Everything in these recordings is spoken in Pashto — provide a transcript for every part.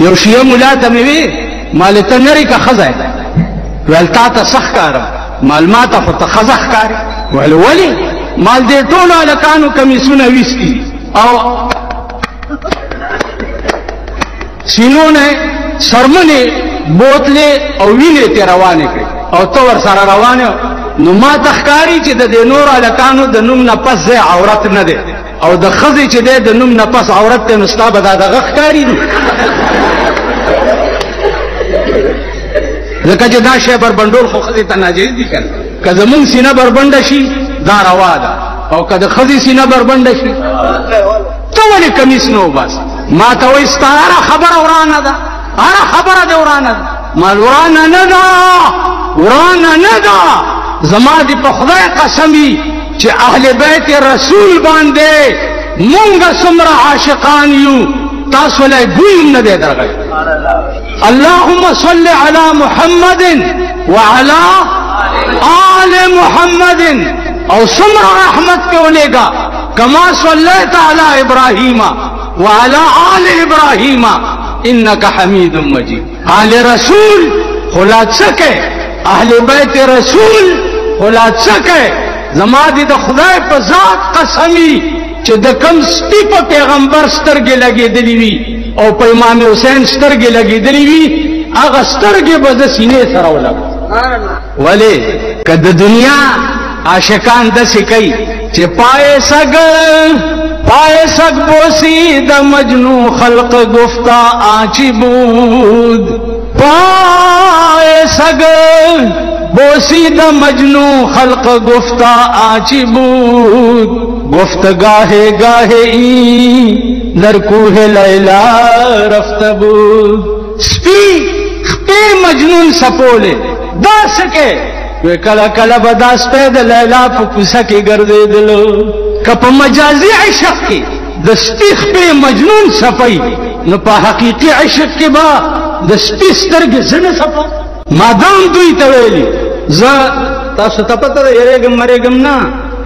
یو شیعه مولا ته مې وی مال ته نری که ښځه ویل تا ته څه ښکارم مال ما ته خو ته ښځه ښکارې ویل ولې مال دې ټولو هلکانو کمیسونه ویستي او سینو نه سرمنې بوتلې او وینې ترې روانې کړې او ته ورسره روانې نو ما ته ښکاري چې د دې نورو هلکانو د نوم نه پس ځای عورت نه دی او د ښځې چې دی د نوم نه پس عورت دی نو ستا به دا دغه ښکاري نو ځکه چې دا شی بربنډول خو ښځې ته ناجایز دي که نه که زمونږ سینه بربنډه شي دا روا ده او که د ښځې سینه بربنډه شي ته ولې کمیس نه وباسې ما ته وایي ستا هره خبره ورانه ده هره خبره دې ورانه ده مال ورانه نه ده ورانه نه ده زما دې په خدای قسم وي چې اهل بیت رسول باندې مونږ څومره عاشقان یو تاسو له بوی نه دی درغلی اللهم صل على محمد وعلى آل محمد او څومره رحمت کې ولېږه كما صليت على إبراهيم وعلى آل إبراهيم إنك حميد مجيد آل رسول خلا څکه اهل بیت رسول خلا څکه زما دې د خدای په ذات قسمی چې د کم سپي په پیغمبر سترګې لګېدلې وي او په امام حسین سترګې لګېدلې وي هغه سترګې به د سینې سره ولګو ولې که د دنیا عاشقان داسې کوي چې پائے سگ بوسی د مجنو خلق گفتا آنچی بود پائے سگ بوسی د مجنو خلق گفتا آنچی بود گفت گاہے گاہے ای لرکوہ لیلا رفت بود سپی خپی مجنون سپولے دا سکے وی کلا کلا بداس پید لیلا پا کوسا کی گردے دلو کپا مجازی عشق کی دسپی خپی مجنون سپی نو پا حقیقی عشق کی با دسپی سترگ زن سپا مادام دوی تویلی زا تاسو تپتا دا یریگم مریگم نا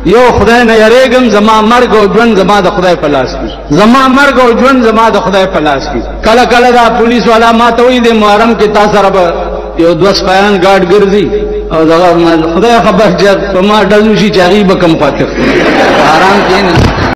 یو خدای نه یریگم زما مرگ او ژوند زما د خدای په لاس کې زما مرگ او ژوند زما د خدای په لاس کې کله کله دا پولیس والا ما ته وی د محرم کې تاسو سره یو دوس پایان ګارد ګرځي او دا خدای خبر چې په ما ډلو شي چې غیب کم پاتې آرام کین